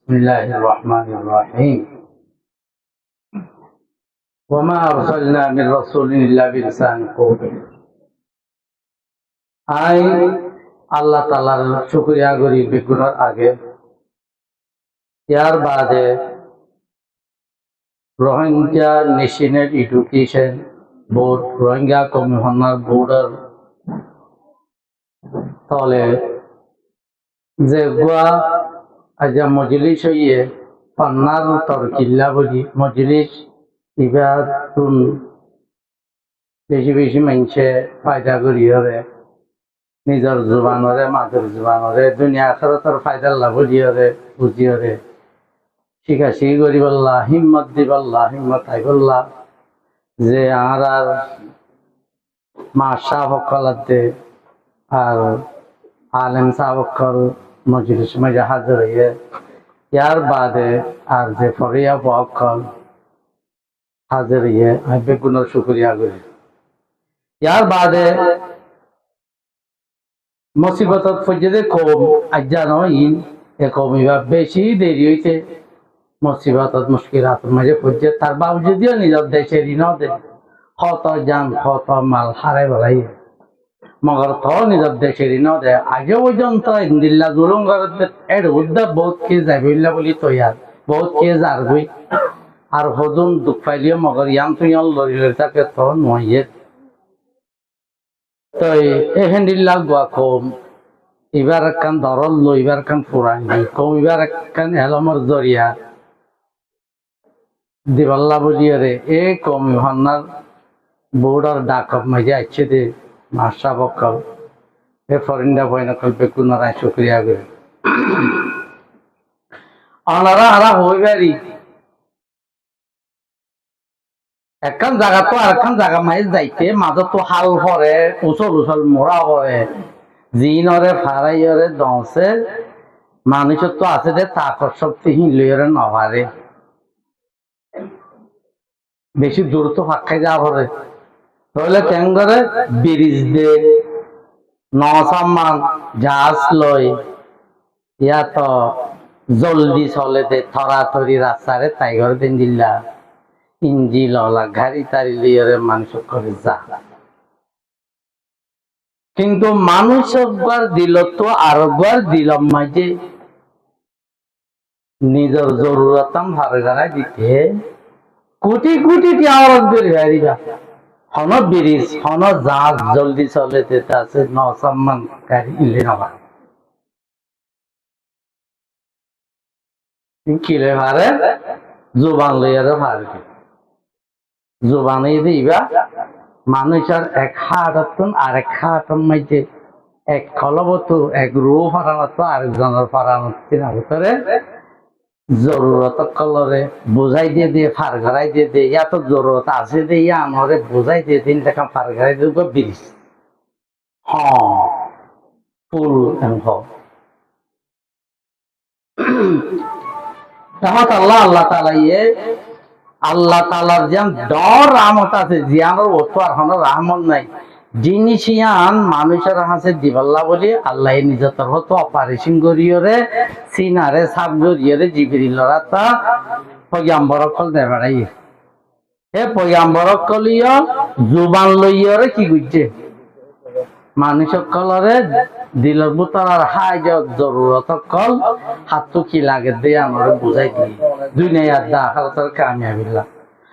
بسم الله الرحمن الرحيم وما أرسلنا من رسول إلا بلسان قومه I আল্লাহ তাআলার শুকরিয়া করি বেগুনার আগে ইয়ার বাদে Rohingya national education board Rohingya commissioner বোর্ডের তলে যে গোয়া আজ মজলিস হইয়ে পান্নার তরকিল্লা বলি মজলিস ইবাদুন বেশি বেশি মানুষে ফায়দা করি হবে নিজের জুবানরে মাদুর জুবানরে দুনিয়া আখিরাতের ফায়দা লাভ বুঝিয়রে বুঝিয়রে শিখাশি করিবাল্লাহ হিম্মত দিবাল্লাহ হিম্মত আইবল্লাহ যে আর মা শাহ হকলাতে আর আলেম সাহবকর মজলিস মজা হাজির হইয়ে ইয়ার বাদে আর যে ফরিয়া বকল হাজির হইয়ে আমি বেগুনের শুকরিয়া করি ইয়ার বাদে মুসিবতত ফজদে কম আজ্জানো ইন এ কমিবা বেশি দেরি হইতে মুসিবতত মুশকিলাত মাঝে ফজে তার বাবজুদিও নিজের দেশে ঋণ দে কত জান কত মাল হারাই বেলাই মগর তো নিজের দেশে ঋণ দে আগে পর্যন্ত ইন্দিল্লা জুলুম করতে এর উদ্দা বহুত কে যাবিল্লা বলি তৈয়ার বহুত কে যারবই আর হজুন দুঃখ পাইলিও মগর ইয়াম তুই লড়িলে তাকে তো নয় তো এহেন্দিল্লা গোয়া কম এবার একখান ধরল লো এবার একখান ফুরাঙ্গি কম এবার একখান এলমর জরিয়া দিবাল্লা বলিয়ে রে এ কম হন্নার বোর্ডার ডাকব মাঝে আছে দে মাসা বকল এ ফরিন্দা বইনকল বেকুনারায় শুক্রিয়া করে আনারা আরা হইবারি একখান জায়গা তো আর একখান জায়গা মাইজ যাইতে মাঝে তো হাল পরে উচল উচল মোড়া পরে জিনরে ফারাইরে দংসে মানুষের তো আছে যে তাকর শক্তি হিলরে নভারে বেশি দূর তো ফাঁকাই যা পরে তাহলে কেন করে ব্রিজ দে নসাম্মান জাহাজ লয় ইয়া তো জলদি চলে দে থরাথরি রাস্তারে তাই ঘর দিন দিল্লা ইঞ্জি ললা গাড়ি তারি লিয়ে মানুষ করে যা কিন্তু মানুষ একবার দিল তো আর একবার দিলাম মাঝে নিজের জরুরতাম ভারে গাড়াই দিতে কোটি কোটি আওয়াজ বের গাড়িরা হন ব্রিজ হন জাহাজ জলদি চলে যেতে আছে নসাম্মান গাড়ি ইলে নবা কিলে ভারে জোবান লইয়ারে ভারকে জোবানে দিবা মানুষের এক হাটন আর এক হাটন মাঝে এক খলবত এক রু ফারানত আরেকজনের ফারানত ভিতরে জরুরত কলরে বুঝাই দিয়ে দিয়ে ফার ঘরাই দিয়ে দিয়ে ইয়া তো জরুরত আছে দিয়ে ইয়া আমারে বুঝাই দিয়ে দিন দেখা ফার ঘরাই দিয়ে ব্রিজ ফুল আল্লাহ আল্লাহ তাআলা আল্লাহ তাআলার যেন ডর রহমত আছে জিয়ানোর অত আর কোনো রহমত নাই জিনিসিয়ান মানুষের হাসে দিবাল্লা বলি আল্লাহ নিজের তরফ তো অপারেশন করিয়রে সিনারে সাপ করিয়রে জিবরিলরা তা পয়গাম্বরক কল দে বেড়াই এ পয়গাম্বরক কলিও জুবান লইয়রে কি করছে মানুষের কলরে দিলের বুতর আর হাজ জরুরত কল হাত কি লাগে দিয়ে আমরা বুঝাই দিই দুনিয়ার দা হালতার কামিয়াবিল্লা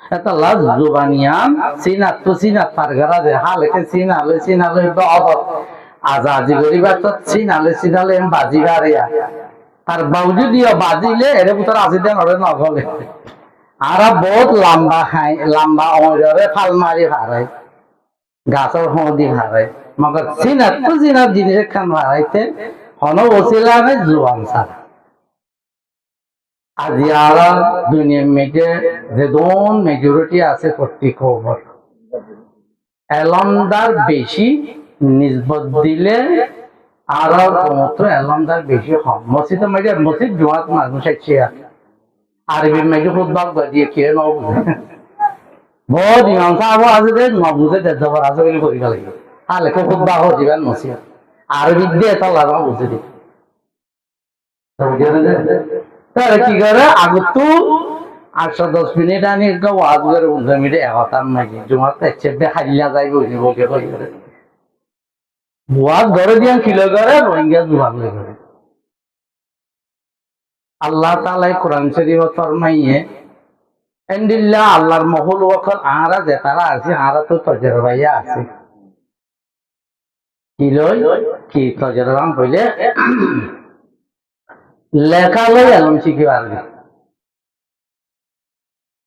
এটা লাজ জুবানিয়ান সিনাত তো সিনাত পারগারা দে হালকে সিনালে অবত আজাজি গরিবা তো সিনালে এম বাজি গারিয়া তার বাউজি দিয়া বাজিলে এর বুতর আজি দেন ওরে নগলে আর বহুত লম্বা খাই লম্বা ওরে ফাল মারি হারাই গাছের হদি হারাই মগর সিনাত তো সিনাত জিনিস খান হারাইতে হন ওসিলা নাই জুবান ছাড়া আজি আর দুনিয়ার মেজে যে দোন মেজরিটি আছে প্রত্যেক খবর এলমদার বেশি নিসবত দিলে আর কমত্র এলমদার বেশি কম মসজিদের মেজে মসজিদ জোয়াত মানুষ আছে আরবি মেজে খুতবা দিয়ে কে ন বুঝে বহুত ইমাম সাহেব আছে যে ন বুঝে দেবার আছে বলে করি লাগে তাহলে খুতবা হো দিবেন মসজিদ আরবি দিয়ে তাহলে বুঝে দিই তাহলে কি করে আগত 8-10 মিনিট আনি একটা ওয়াজ করে 15 মিনিটে এগাতাম নাকি জুমার চেপে হাইলা যাই বসে বকে করে ওয়াজ ধরে দিয়ে কিলো করে রোহিঙ্গা জুয়ান করে আল্লাহ তাআলা কোরআন শরীফ ফরমাইয়ে এন্ডিল্লাহ আল্লাহর মহল ওয়াকল আরা যে তারা আছে আরা তো তজরবাইয়া আছে কি লই কি তজরবাম কইলে লেখা লই এলম শিখি পারবে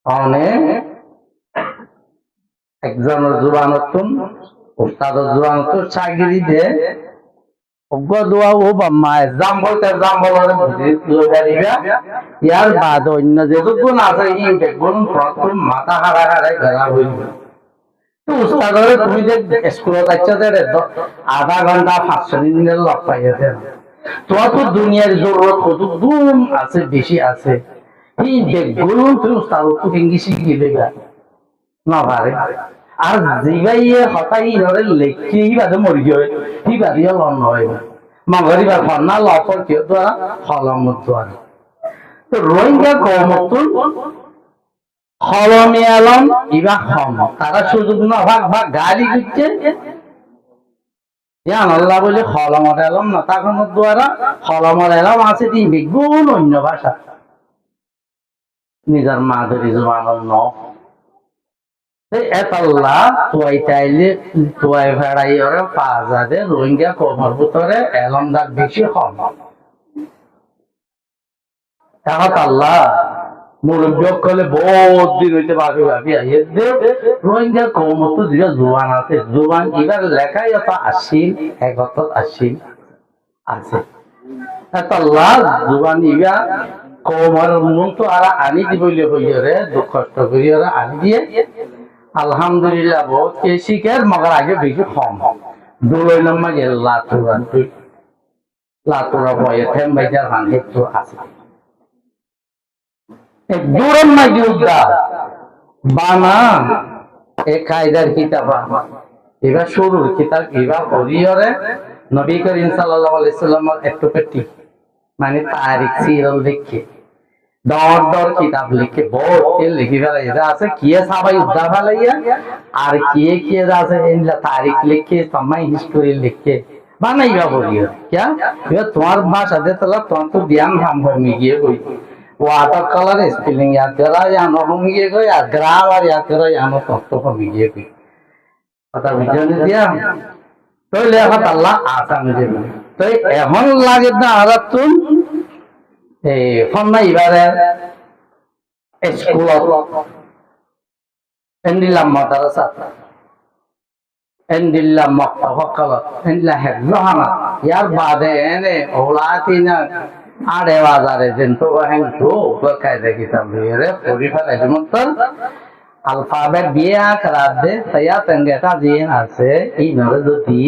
অনেক একজনের জুবানতুন উস্তাদের জুবানতুন চাকরি দে অজ্ঞ দোয়া ও বাম্মা এক্সাম বলতে এক্সাম বলার ইয়ার বাদ অন্য যেটুকু আছে ই বেগুন প্রথম মাথা হারা হারাই গলা হইল তো উস্তাদরে তুমি যে স্কুলত আচ্ছা দে আধা ঘন্টা 500 দিনের লগ পাইয়াছে তোমার তো দুনিয়ার জরুরত কত গুণ আছে বেশি আছে এই বেগুন তুমি উস্তাদকে ইংলিশ শিখিয়ে না পারে আর জিগাইয়ে হতাই ধরে লেখি বাদে মরি গিয়ে হি বাদিও লন হয় মাগরিবার ফন্না লফর কেউ দ্বারা হলমত দ্বারা তো রোহিঙ্গা কমতুল হলমে আলম ইবা হম তারা সুযোগ না ভাগ ভাগ গালি দিচ্ছে জান আল্লাহ বলে হলমত আলম না তখন দ্বারা হলমত আলম আছে তিন বেগুন অন্য ভাষা নিজের মাধুরী জবান ন এতাল্লাহ তুয়াই তাইলে তুয়াই ভেড়াই ওরে পাজাদে রোহিঙ্গা কমর ভিতরে এলমদার বেশি কম এখন আল্লাহ মুরব্বী করলে বহুত দিন হইতে ভাবি ভাবি রোহিঙ্গা কমর তো যেটা জোয়ান আছে জোয়ান এবার লেখাই অত আসিল 81 আছে এতাল্লাহ জোয়ান ইবা কমর মন তো আর আনি দিবলে হইরে দুঃখ কষ্ট করি ওরা আনি দিয়ে আলহামদুলিল্লাহ বহুত শিখের মগর আগে বেশি কম দুই নম্বর লাতুরা বয়ে থেম বাইজার হান একটু আছে এক দূরম মাইদি উদ্দা বানা এক কায়দার কিতাব এবার শুরুর কিতাব এবার হরিয়রে নবী করিম সাল্লাল্লাহু আলাইহি সাল্লামের একটু পেটি মানে তারিখ সিরাল দেখে দর দর কিতাব লিখে বহুত লিখি ফেলাইয়া আছে কিয়ে সবাই উদ্দা ফেলাইয়া আর কিয়ে আছে ইনলা তারিখ লিখে সময় হিস্টোরি লিখে বানাইবা বলিও क्या ये तुम्हार भाषा दे तला तुम तो ध्यान हम होंगे ये कोई वाटर कलर स्पेलिंग याद करा या नो होंगे कोई या ग्रामर याद करा या नो तो होंगे कोई पता विजन दिया तो लेखा अल्लाह आसान दे तो एहन लागे ना आदत तुम ফন্না ইবারে স্কুলত এন্ডিলাম মাদ্রাসা এন্ডিলাম মক্তবকলত এন্ডিলা হেদলহানা ইয়ার বাদে এনে ওলাতিনা আড়ে বাজারে জেনতো হেন তো বকায়দা কিতাব লিয়ে পড়ি ফেলাই মতন আলফাবেট দিয়ে আখরাত দে তয়া তঙ্গেটা দিয়ে আছে এই নরে যদি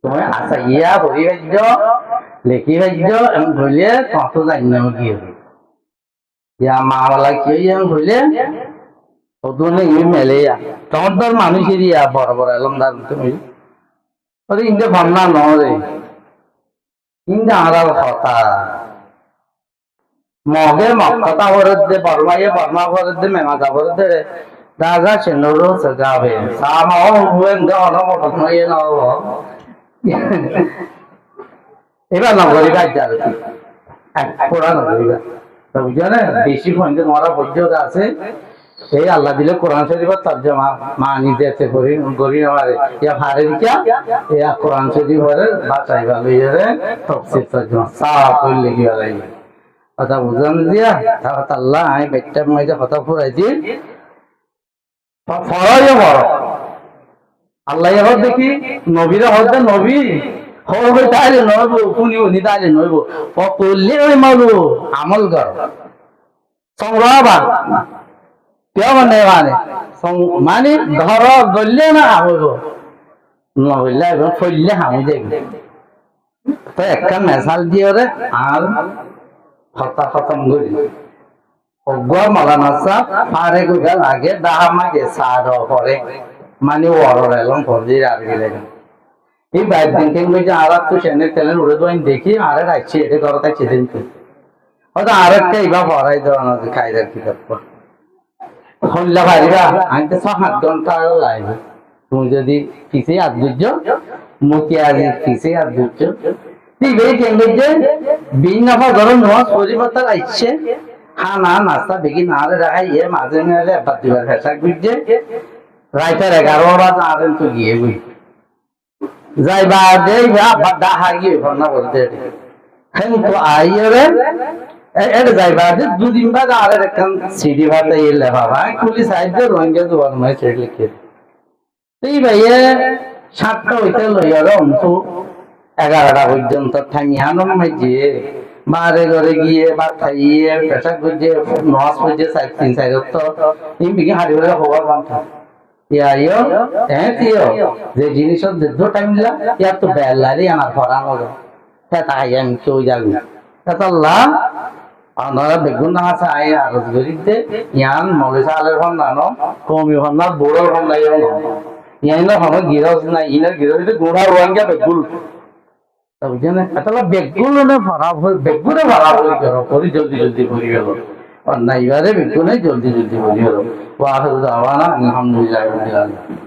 তুমি আসা ইয়া পড়ি ভাইজো লেখি ভাজ্য এমন হইলে কত জানি কি হবে ইয়া মাওলা কি এমন হইলে ওদনে ই মেলে তোমার মানুষের ইয়া বড় বড় এলমদার তুমি ওরে ইন্দে ভাবনা নরে ইন্দে আড়াল কথা মগে মক্কতা ভরত দে বর্মা ভরত দে মেমাজা ভরত দে দাগা চেনরো সগাবে সামাও হুয়েন দে অনমত নয় না এবার নগরীরা যাবে পুরা নগরীরা তো বুঝলে বেশি পয়েন্টে মরা পর্যন্ত আছে এই আল্লাহ দিলে কোরআন শরীফের তর্জমা মানি দিতে করি গরি আমারে ইয়া ভারে দিকা ইয়া কোরআন শরীফের বাঁচাই ভালো ইয়ে তফসির তর্জমা সাফ করে লিখি ভালাই কথা বুঝান দিয়া তাহলে আল্লাহ আমি বেটা মধ্যে কথা ফুরাই দি ফরাইও বড় আল্লাহ এবার দেখি নবীরা হচ্ছে নবী হবে তাইলে নইব কোনি উনি তাইলে নইব পকলে ওই মালু আমল কর সংগ্রহবা কেউ মানে ধর গলে না হইব নহলে এবং ফইলে হামু দেখবে তো একটা মেসাল দিয়ে রে আর খতম করি অজ্ঞা মালানা সাহ পারে গুগাল আগে দাহামাকে সার করে মানে ওর এলম ফরজির আর গেলে এই বাইক ব্যাংকিং যে আর তো সেনের তেলের উড়ে দোয়াইন দেখি আর রাখছি এটা ঘর কাছে দিন হয়তো আরেকটা ইবা পড়াই দেওয়া না যে কায়দার কিতাব হল্লা পারিবা আমি তো 6-7 ঘন্টা লাগবে তুমি যদি পিছে আদুর্য মুখে আজ পিছে আদুর্য তিবে কেঙ্গে যে বিন নাফা গরম নওয়াজ পরিবর্তন আইছে খানা নাস্তা বেগি না রে রাখাই এ মাঝে মেলে বাদ দিবার ফেসাক বুঝছে রাইতার 11 বাজে আদেন তো গিয়ে বুঝ যাইবা দেই বাড্ডা হাগিয়ে ফনা বলতে কিন্তু আইরে এর যাইবা যে দুদিন বাদ আরে একখান সিডি ভাতে এলে বাবা কুলি সাইডে রোহিঙ্গা দুবার মই ছেড়ে লিখে এই ভাইয়ে 7টা হইতে লইয়ার অন্তু 11টা পর্যন্ত থামিয়ানো মাইছে বারে ঘরে গিয়ে বা খাইয়ে পেশা করছে নামাজ পড়ছে 3-4 তো এই বিঘে হাড়ি হলে হওয়ার বান্ধা ইয়াইও হ্যাঁ তিও যে জিনিসের দীর্ঘ টাইম লা ইয়া তো বেলারি আমার ফরানো তা তাই আমি কেউ যাবো তা আল্লাহ আপনারা বেগুন না আছে আই আর গরিবতে ইয়ান মগেশা আলের ফোন নানো কমি ফোন না বড় ফোন নাই ইয়ান না ফোন গিরস না ইনার গিরস গুড়া রোয়াঙ্গা বেগুল তা বুঝেন আসলে বেগুল না ভরা বেগুনে ভরা করো করি জলদি জলদি করি গেল আর না এবারে বেগুনে জলদি জলদি করি গেল ওয়া আখিরু দাওয়ানা আলহামদুলিল্লাহি রাব্বিল আলামিন।